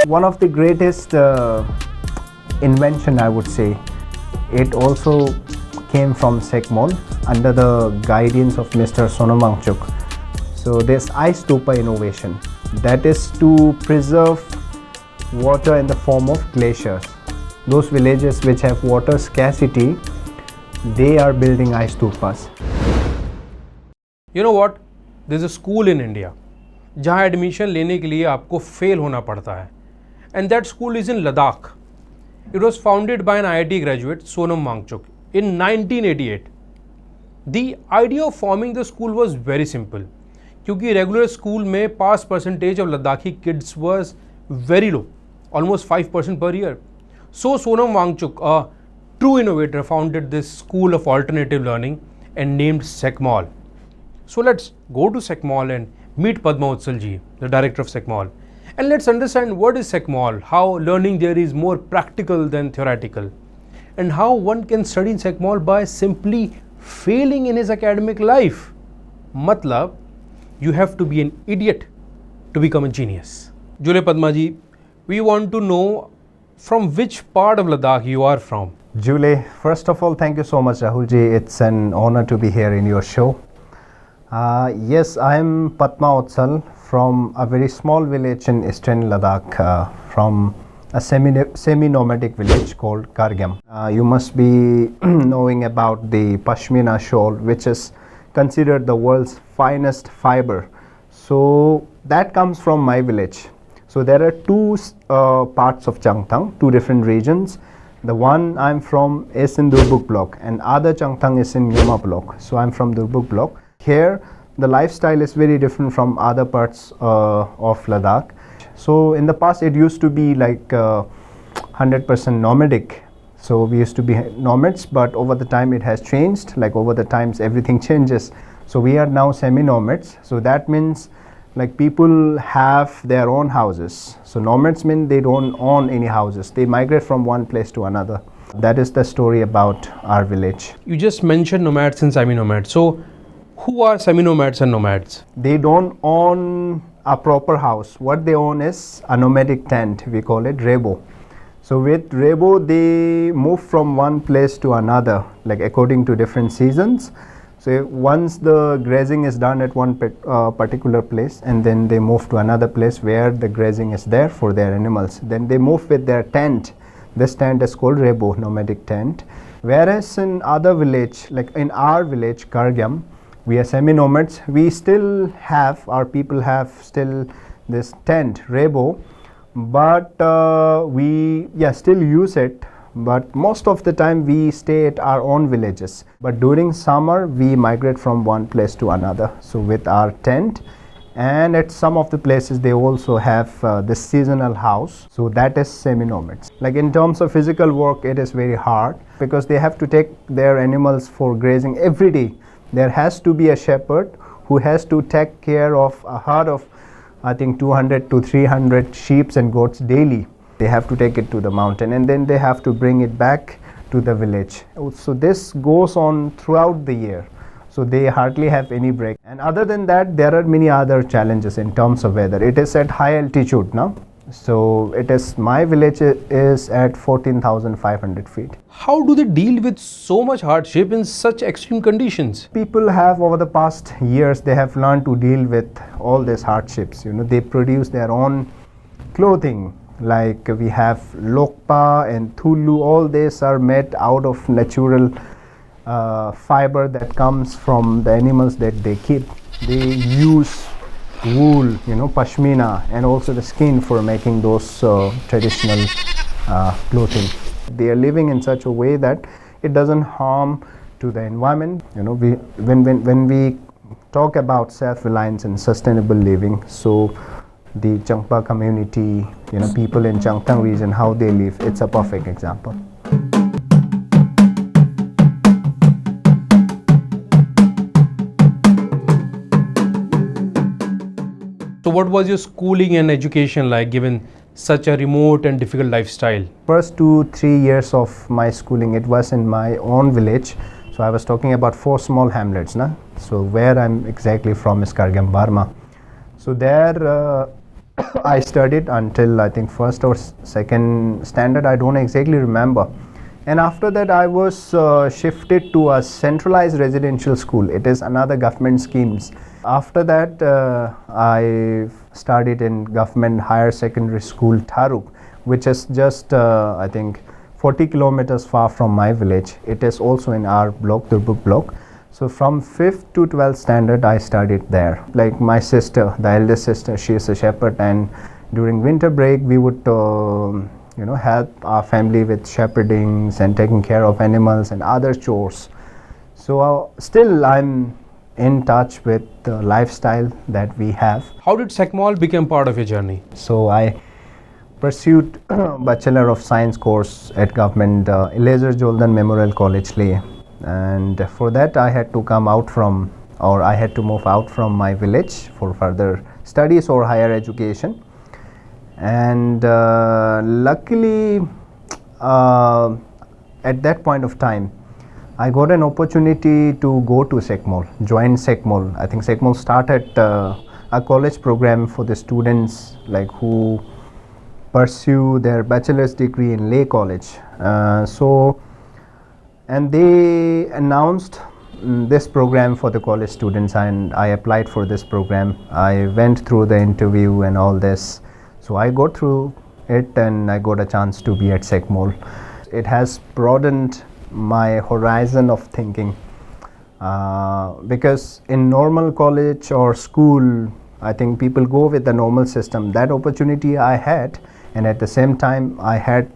One of the greatest invention, I would say, it also came from SECMOL under the guidance of Mr. Sonam Wangchuk. So this 𝗙𝗵𝗹 innovation, that is to preserve water in the form of glaciers. Those villages which have water scarcity, they are building 𝗙𝗵𝗹s. You know what? There's a school in India जहाँ admission लेने के लिए आपको fail होना पड़ता है, and that school is in Ladakh. It was founded by an IIT graduate, Sonam Wangchuk, in 1988. The idea of forming the school was very simple, क्योंकि regular school में pass percentage of Ladakhi kids was very low, almost 5% per year. So Sonam Wangchuk, a true innovator, founded this school of alternative learning and named SECMOL. So let's go to SECMOL and meet Padma Othsal ji, the director of SECMOL, and let's understand what is SECMOL, how learning there is more practical than theoretical, and how one can study in SECMOL by simply failing in his academic life. Matlab, you have to be an idiot to become a genius. Jule Padma ji, we want to know from which part of Ladakh you are from. Jule, first of all, thank you so much, Rahul ji. It's an honor to be here in your show. Yes, I am Padma Othsal from a very small village in eastern Ladakh, from a semi-nomadic village called 𝗀𝗵𝗵. You must be knowing about the Pashmina shawl, which is considered the world's finest fiber. So that comes from my village. So there are two parts of Changthang, two different regions. The one I'm from is in 𝗙𝗵𝗵𝗀 block, and other Changthang is in 𝗬𝗵𝗔 block. So I'm from 𝗙𝗵𝗵𝗀 block. Here the lifestyle is very different from other parts of Ladakh. So in the past it used to be like 100% nomadic. So we used to be nomads, but over the time it has changed. Like over the times everything changes. So we are now semi-nomads. So that means like people have their own houses. So nomads mean they don't own any houses. They migrate from one place to another. That is the story about our village. You just mentioned nomads and semi-nomads. So who are semi-nomads and nomads? They don't own a proper house. What they own is a nomadic tent. We call it 𝗏𝗏. So with 𝗏𝗏, they move from one place to another, like according to different seasons. So once the grazing is done at one particular place, and then they move to another place where the grazing is there for their animals. Then they move with their tent. This tent is called 𝗏𝗏, nomadic tent. Whereas in other village, like in our village, 𝗀𝗵𝗵, we are semi-nomads. We still have, our people have still this tent, 𝗏𝗏, but we still use it. But most of the time we stay at our own villages. But during summer we migrate from one place to another. So with our tent, and at some of the places they also have this seasonal house. So that is semi-nomads. Like in terms of physical work, it is very hard because they have to take their animals for grazing every day. There has to be a shepherd who has to take care of a herd of, I think, 200 to 300 sheep and goats daily. They have to take it to the mountain, and then they have to bring it back to the village. So this goes on throughout the year. So they hardly have any break. And other than that, there are many other challenges in terms of weather. It is at high altitude now. So it is, my village is at 14,500 feet. How do they deal with so much hardship in such extreme conditions? People have, over the past years, they have learned to deal with all these hardships. You know, they produce their own clothing. Like we have 𝗏𝗏𝗏 and 𝗏𝗏, all these are made out of natural fiber that comes from the animals that they keep. They use wool, you know, pashmina, and also the skin for making those traditional clothing. They are living in such a way that it doesn't harm to the environment. You know, when we talk about self-reliance and sustainable living, so the Changpa community, you know, people in Changthang region, how they live, it's a perfect example. So what was your schooling and education like given such a remote and difficult lifestyle? First 2-3 years of my schooling, it was in my own village. So I was talking about 4 small hamlets, so where I'm exactly from is 𝗀𝗵𝗵𝗀. So there I studied until I think first or second standard, I don't exactly remember. And after that I was shifted to a centralized residential school. It is another government schemes. After that I studied in government higher secondary school 𝗏𝗏, which is just I think 40 kilometers far from my village. It is also in our block, 𝗏𝗏 block. So from 5th to 12th standard I studied there. Like my sister, the eldest sister, she is a shepherd, and during winter break we would help our family with shepherding and taking care of animals and other chores. So still I'm in touch with the lifestyle that we have. How did SECMOL become part of your journey? So I pursued Bachelor of Science course at government 𝗍𝗱𝗪 Memorial College, Leh. And for that I had to I had to move out from my village for further studies or higher education. And luckily at that point of time I got an opportunity to go to SECMOL, join SECMOL. I think SECMOL started a college program for the students like who pursue their bachelor's degree in Leh College. And they announced this program for the college students, and I applied for this program. I went through the interview and all this. So I got through it and I got a chance to be at SECMOL. It has broadened my horizon of thinking because in normal college or school, I think people go with the normal system. That opportunity I had, and at the same time I had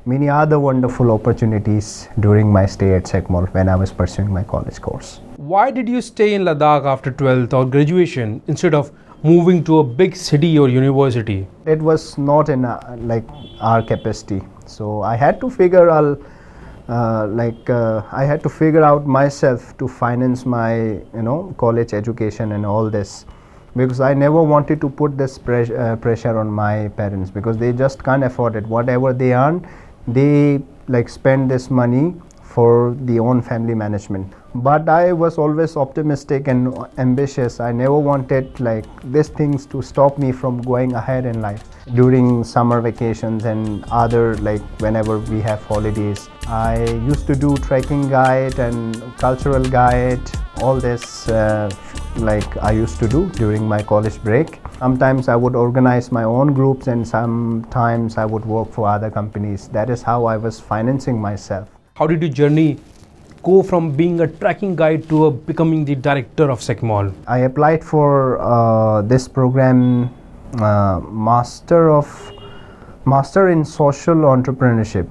many other wonderful opportunities during my stay at SECMOL when I was pursuing my college course. Why did you stay in Ladakh after 12th or graduation instead of moving to a big city or university? It was not in our capacity. So I had to figure out I had to figure out myself to finance my college education and all this, because I never wanted to put this pressure on my parents, because they just can't afford it. Whatever they earn, they spend this money for the own family management. But I was always optimistic and ambitious. I never wanted these things to stop me from going ahead in life. During summer vacations and other whenever we have holidays, I used to do trekking guide and cultural guide, all this I used to do during my college break. Sometimes I would organize my own groups and sometimes I would work for other companies. That is how I was financing myself. How did your journey go from being a trekking guide to becoming the director of SECMOL? I applied for this program, Master in Social Entrepreneurship.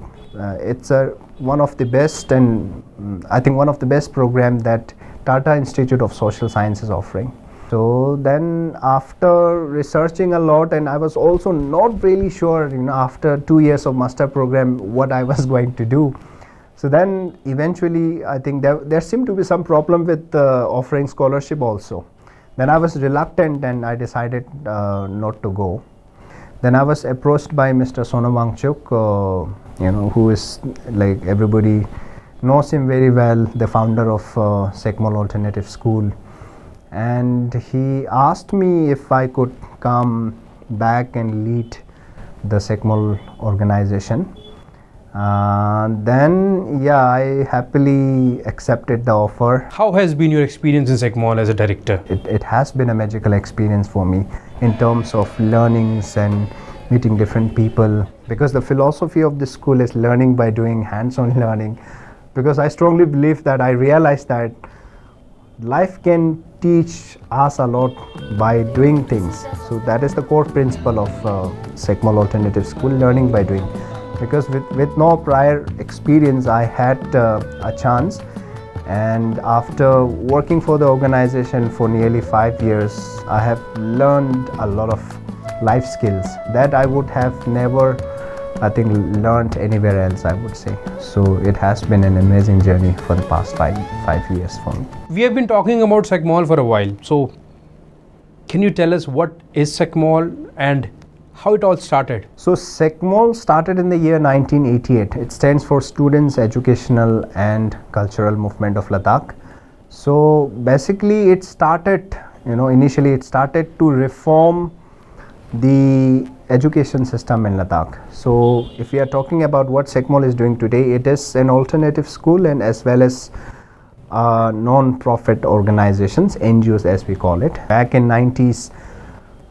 It's one of the best, and I think one of the best program that Tata Institute of Social Science is offering. So then after researching a lot, and I was also not really sure after 2 years of master program what I was going to do. So then eventually I think there seemed to be some problem with offering scholarship also. Then I was reluctant and I decided not to go. Then I was approached by Mr. Sonam Wangchuk, who is everybody knows him very well, the founder of SECMOL Alternative School. And he asked me if I could come back and lead the SECMOL organization. Then I happily accepted the offer. How has been your experience in SECMOL as a director? It has been a magical experience for me in terms of learnings and meeting different people, because the philosophy of this school is learning by doing, hands-on learning. Because I strongly believe that I realized that life can teach us a lot by doing things. So that is the core principle of SECMOL Alternative School, learning by doing. Because with no prior experience, I had a chance, and after working for the organization for nearly 5 years, I have learned a lot of life skills that I would have never, I think, learned anywhere else, I would say. So it has been an amazing journey for the past five years for me. We have been talking about SECMOL for a while. So can you tell us what is SECMOL and how it all started? So SECMOL started in the year 1988. It stands for Students Educational and Cultural Movement of Ladakh. So basically it started, initially it started to reform the education system in Ladakh. So if we are talking about what SECMOL is doing today, it is an alternative school and as well as non-profit organizations, NGOs as we call it. Back in 90s,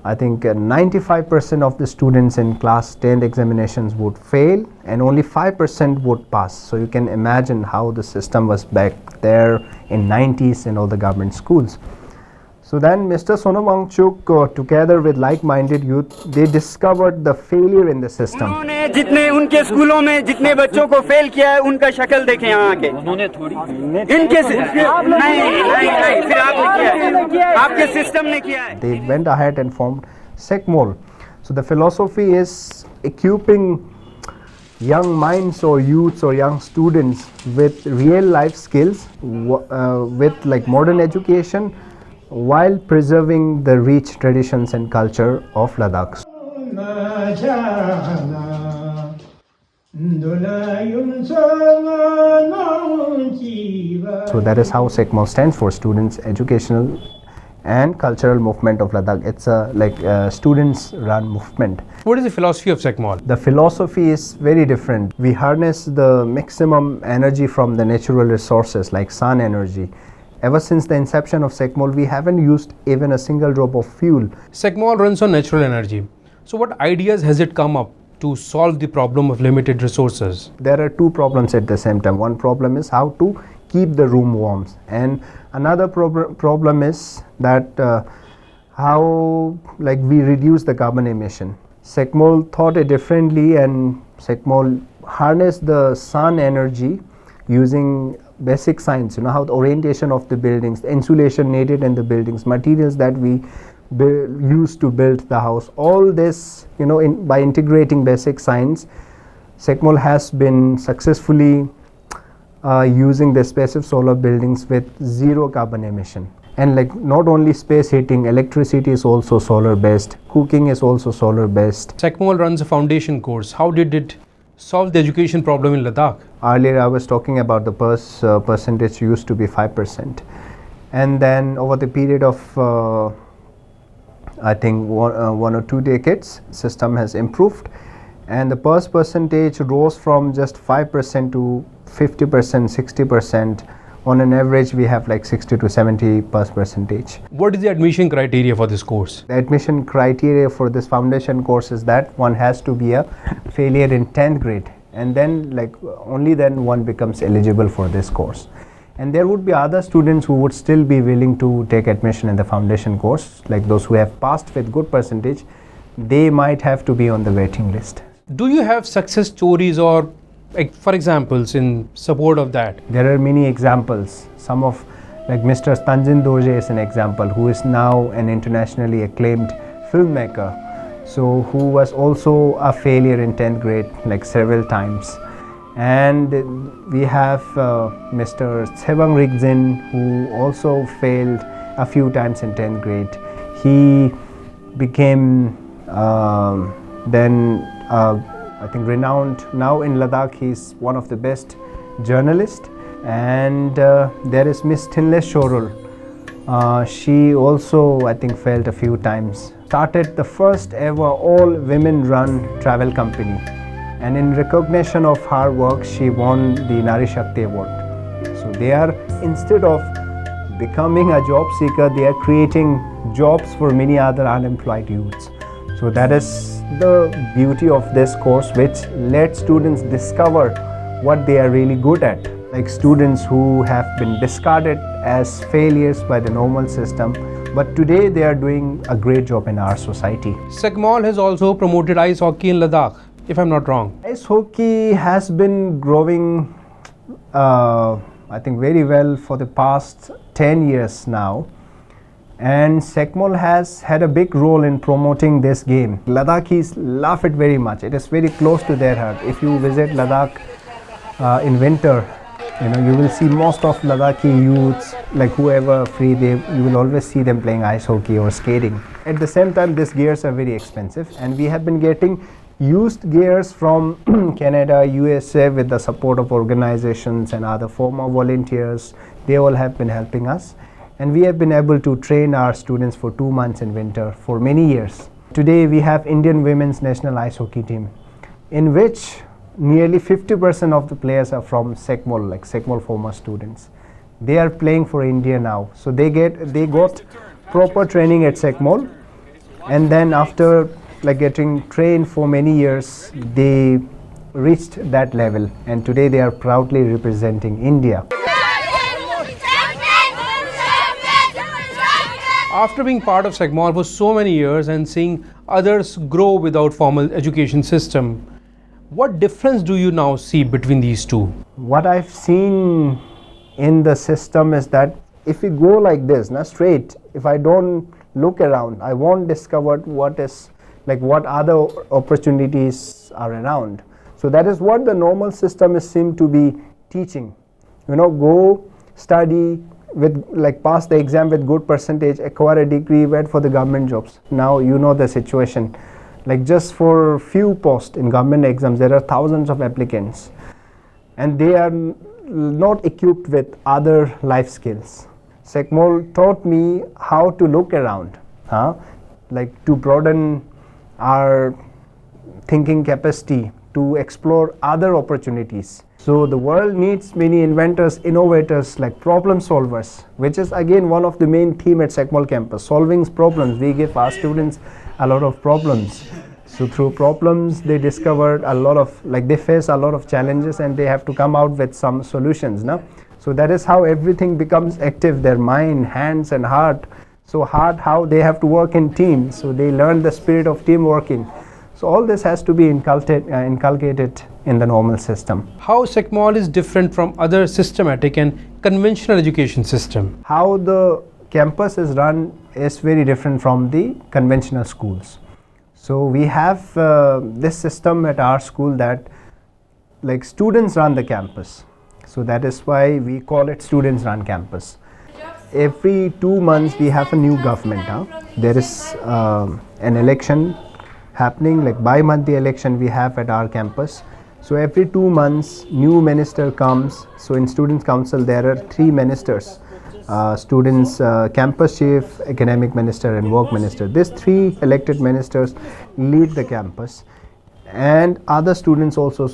I think 95% of the students in class 10 examinations would fail and only 5% would pass. So you can imagine how the system was back there in 90s in all the government schools. So then Mr. Sonam Wangchuk together with like-minded youth, they discovered the failure in the system. उन्होंने जितने उनके स्कूलों में जितने बच्चों को fail किया है उनका शक्ल देखें यहाँ के उन्होंने थोड़ी इनके नहीं फिर आपने किया है आपके सिस्टम ने किया है. They went ahead and formed SECMOL. So the philosophy is equipping young minds or youths or young students with real life skills with like modern education while preserving the rich traditions and culture of Ladakh. So that is how SECMOL stands for, Students Educational and Cultural Movement of Ladakh. It's a students run movement. What is the philosophy of SECMOL? The philosophy is very different. We harness the maximum energy from the natural resources like sun energy. Ever since the inception of SECMOL, we haven't used even a single drop of fuel. SECMOL runs on natural energy. So what ideas has it come up to solve the problem of limited resources? There are two problems at the same time. One problem is how to keep the room warm, and another problem is that how we reduce the carbon emission. SECMOL thought it differently, and SECMOL harnessed the sun energy using basic science, how the orientation of the buildings, the insulation needed in the buildings, materials that we use to build the house, all this, by integrating basic science, SECMOL has been successfully using the passive solar buildings with zero carbon emission. And not only space heating, electricity is also solar based, cooking is also solar based. SECMOL runs a foundation course. How did it solve the education problem in Ladakh? Earlier I was talking about the percentage used to be 5%, and then over the period of I think one or two decades, system has improved and the percentage rose from just 5% to 50%, 60%. On an average, we have 60 to 70%. What is the admission criteria for this course? The admission criteria for this foundation course is that one has to be a failure in 10th grade, and then only then one becomes eligible for this course. And there would be other students who would still be willing to take admission in the foundation course, like those who have passed with good percentage. They might have to be on the waiting list. Do you have success stories or for examples in support of that? There are many examples. Some of Mr. Tanjin Doje is an example, who is now an internationally acclaimed filmmaker. So who was also a failure in 10th grade several times. And we have Mr. 𝗬𝗵𝗵𝗀, who also failed a few times in 10th grade. He became then I think renowned. Now in Ladakh, he's one of the best journalists. And there is Miss 𝗙𝗵𝗵𝗀. She also, I think, failed a few times. Started the first ever all women run travel company. And in recognition of her work, she won the 𝗨𝗏𝗃𝗃 award. So they are, instead of becoming a job seeker, they are creating jobs for many other unemployed youths. So that is the beauty of this course, which lets students discover what they are really good at. Like students who have been discarded as failures by the normal system, but today they are doing a great job in our society. SECMOL has also promoted ice hockey in Ladakh, if I'm not wrong. Ice hockey has been growing, I think, very well for the past 10 years now. And SECMOL has had a big role in promoting this game. Ladakhis love it very much. It is very close to their heart. If you visit Ladakh in winter, you will see most of Ladakhi youths, whoever free, you will always see them playing ice hockey or skating. At the same time, these gears are very expensive, and we have been getting used gears from Canada, USA with the support of organizations and other former volunteers. They all have been helping us, and we have been able to train our students for 2 months in winter for many years. Today we have Indian women's national ice hockey team, in which nearly 50% of the players are from SECMOL, like SECMOL former students. They are playing for India now. So they got proper training at SECMOL, and then after like getting trained for many years, they reached that level, and today they are proudly representing India. After being part of SECMOL for so many years and seeing others grow without formal education system, what difference do you now see between these two? What I've seen in the system is that if we go like this, straight, if I don't look around, I won't discover what other opportunities are around. So that is what the normal system seems to be teaching. Go study, pass the exam with good percentage, acquire a degree, wait for the government jobs. Now you know the situation. Just for few posts in government exams, there are thousands of applicants, and they are not equipped with other life skills. SECMOL taught me how to look around, to broaden our thinking capacity, to explore other opportunities. So the world needs many inventors, innovators, like problem solvers, which is again one of the main theme at SECMOL campus, solving problems. We give our students a lot of problems. So through problems, they discovered they face a lot of challenges, and they have to come out with some solutions. So that is how everything becomes active, their mind, hands and heart. So how they have to work in teams. So they learn the spirit of team working. So all this has to be inculcated in the normal system. How SECMOL is different from other systematic and conventional education system? How the campus is run is very different from the conventional schools. So we have this system at our school that students run the campus. So that is why we call it students run campus. Every 2 months we have a new government. There is an election happening, bi-monthly election we have at our campus. So every 2 months new minister comes. So in students council there are 3 ministers, students, campus chief, academic minister and work minister. These 3 elected ministers lead the campus, and other students also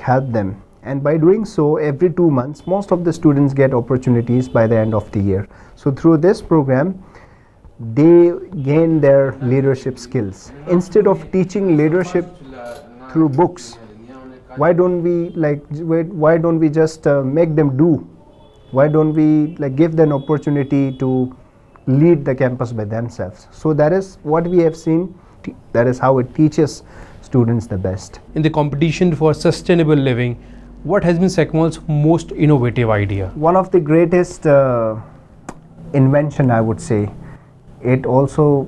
help them. And by doing so, every 2 months most of the students get opportunities by the end of the year. So through this program they gain their leadership skills. Instead of teaching leadership through books, why don't we just make them do? Why don't we give them an opportunity to lead the campus by themselves? So that is what we have seen. That is how it teaches students the best. In the competition for sustainable living, what has been SECMOL's most innovative idea? One of the greatest invention, I would say, it also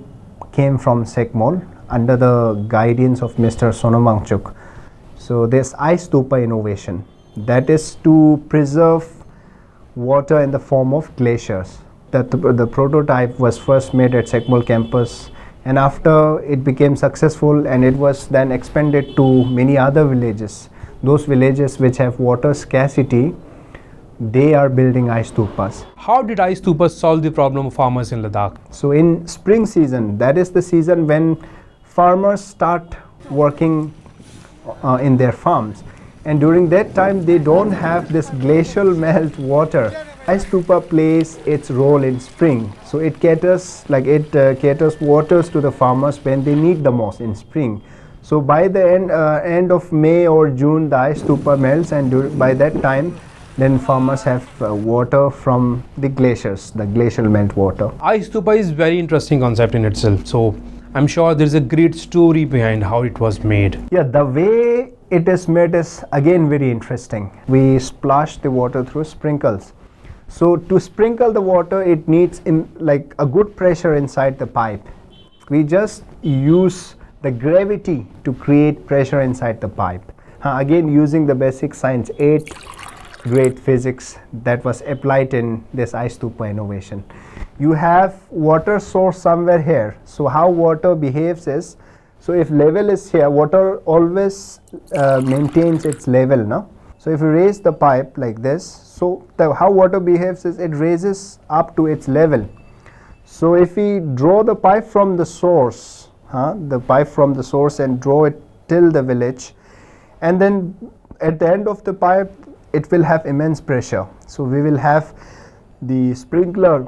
came from SECMOL under the guidance of Mr. Sonam Wangchuk. So this 𝗙𝗵𝗹 innovation, that is to preserve water in the form of glaciers. The prototype was first made at SECMOL campus, and after it became successful, and it was then expanded to many other villages. Those villages which have water scarcity, they are building 𝗙𝗵𝗹s. How did 𝗙𝗵𝗹s solve the problem of farmers in Ladakh? So in spring season, that is the season when farmers start working in their farms, and during that time they don't have this glacial melt water. 𝗙𝗵𝗹 plays its role in spring, so it caters waters to the farmers when they need the most in spring. So by the end of May or June, the 𝗙𝗵𝗹 melts, and by that time then farmers have water from the glaciers, the glacial melt water. 𝗙𝗵𝗹 is very interesting concept in itself. So I'm sure there's a great story behind how it was made. Yeah, the way it is made is again very interesting. We splash the water through sprinkles. So to sprinkle the water, it needs a good pressure inside the pipe. We just use the gravity to create pressure inside the pipe. Again, using the basic science, 8th grade physics that was applied in this 𝗙𝗵𝗹 innovation. You have water source somewhere here. So how water behaves is, so if level is here, water always maintains its level, no? So if you raise the pipe like this, so how water behaves is it raises up to its level. So if we draw the pipe from the source, the pipe from the source and draw it till the village, and then at the end of the pipe it will have immense pressure. So we will have the sprinkler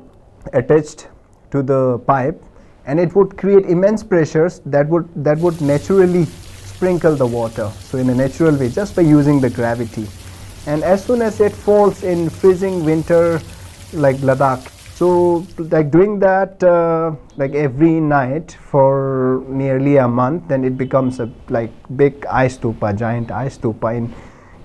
attached to the pipe, and it would create immense pressures that would naturally sprinkle the water, so in a natural way, just by using the gravity. And as soon as it falls in freezing winter like Ladakh, so like doing that like every night for nearly a month, then it becomes a like big 𝗙𝗵𝗹, giant 𝗙𝗵𝗹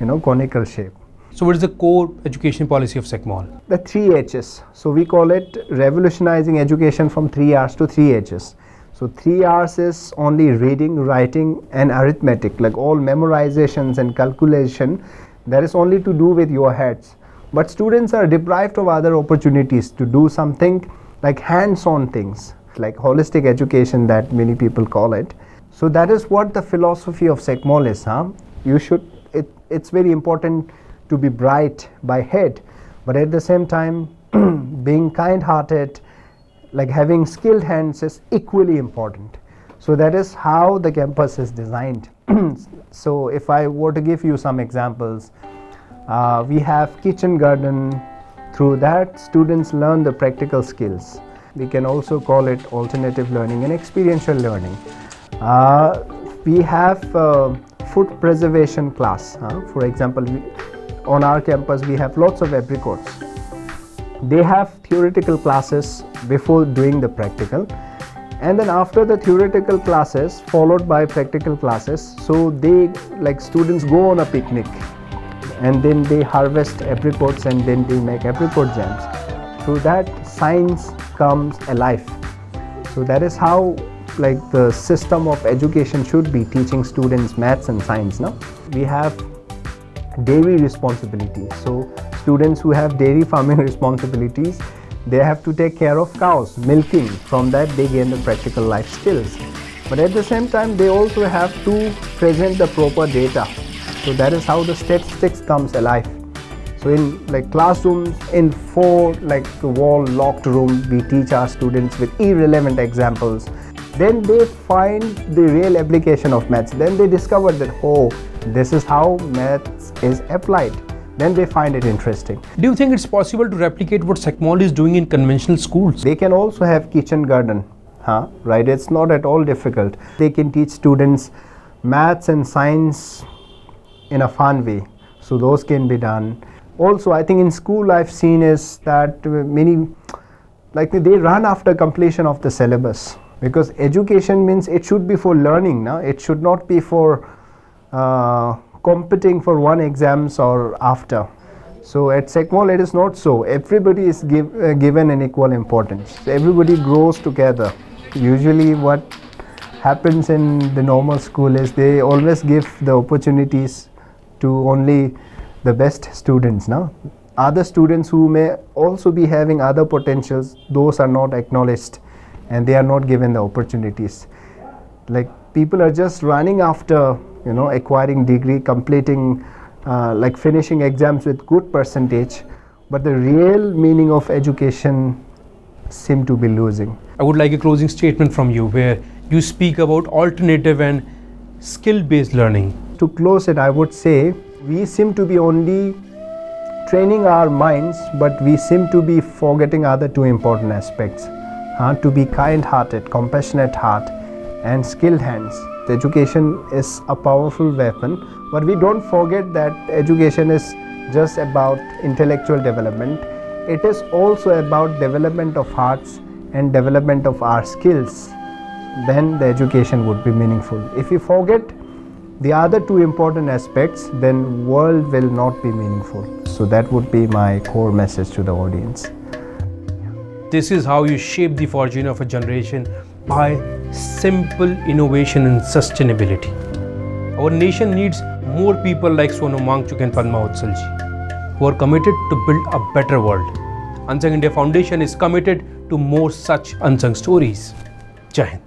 in conical shape. So what is the core education policy of SECMOL? The 3 H's. So we call it revolutionizing education from 3 R's to 3 H's. So 3 R's is only reading, writing and arithmetic, like all memorizations and calculation, that is only to do with your heads. But students are deprived of other opportunities to do something like hands-on things, like holistic education that many people call it. So that is what the philosophy of SECMOL is. It's very important to be bright by head, but at the same time being kind-hearted, like having skilled hands, is equally important. So that is how the campus is designed. So if I were to give you some examples, we have kitchen garden. Through that, students learn the practical skills. We can also call it alternative learning and experiential learning. We have food preservation class. For example, on our campus we have lots of apricots. They have theoretical classes before doing the practical, and then after the theoretical classes followed by practical classes, so they, like students, go on a picnic and then they harvest apricots and then they make apricot jams. Through that, science comes alive. So that is how like the system of education should be, teaching students maths and science. Now we have dairy responsibilities. So students who have dairy farming responsibilities, they have to take care of cows, milking. From that they gain the practical life skills. But at the same time they also have to present the proper data. So that is how the statistics comes alive. So in like classrooms, in 4 like wall locked room, we teach our students with irrelevant examples. Then they find the real application of maths. Then they discover that, oh, this is how maths is applied. Then they find it interesting. Do you think it's possible to replicate what SECMOL is doing in conventional schools? They can also have kitchen garden, right? It's not at all difficult. They can teach students maths and science in a fun way. So those can be done. Also, I think in school I've seen is that many, like they run after completion of the syllabus, because education means it should be for learning. It should not be for competing for one exams or after. So at SECMOL it is not so. Everybody is given an equal importance. Everybody grows together. Usually what happens in the normal school is they always give the opportunities to only the best students. Other students who may also be having other potentials, those are not acknowledged and they are not given the opportunities. Like people are just running after acquiring degree, completing like finishing exams with good percentage, but the real meaning of education seem to be losing. I would like a closing statement from you where you speak about alternative and skill-based learning. To close it, I would say we seem to be only training our minds, but we seem to be forgetting other 2 important aspects. To be kind-hearted, compassionate heart and skilled hands. The education is a powerful weapon, but we don't forget that education is just about intellectual development. It is also about development of hearts and development of our skills. Then the education would be meaningful. If we forget the other 2 important aspects, then world will not be meaningful. So that would be my core message to the audience. This is how you shape the fortune of a generation, by simple innovation and sustainability. Our nation needs more people like Sonam Wangchuk and Padma Othsal ji, who are committed to build a better world. Unsung India Foundation is committed to more such unsung stories. Jai Hind.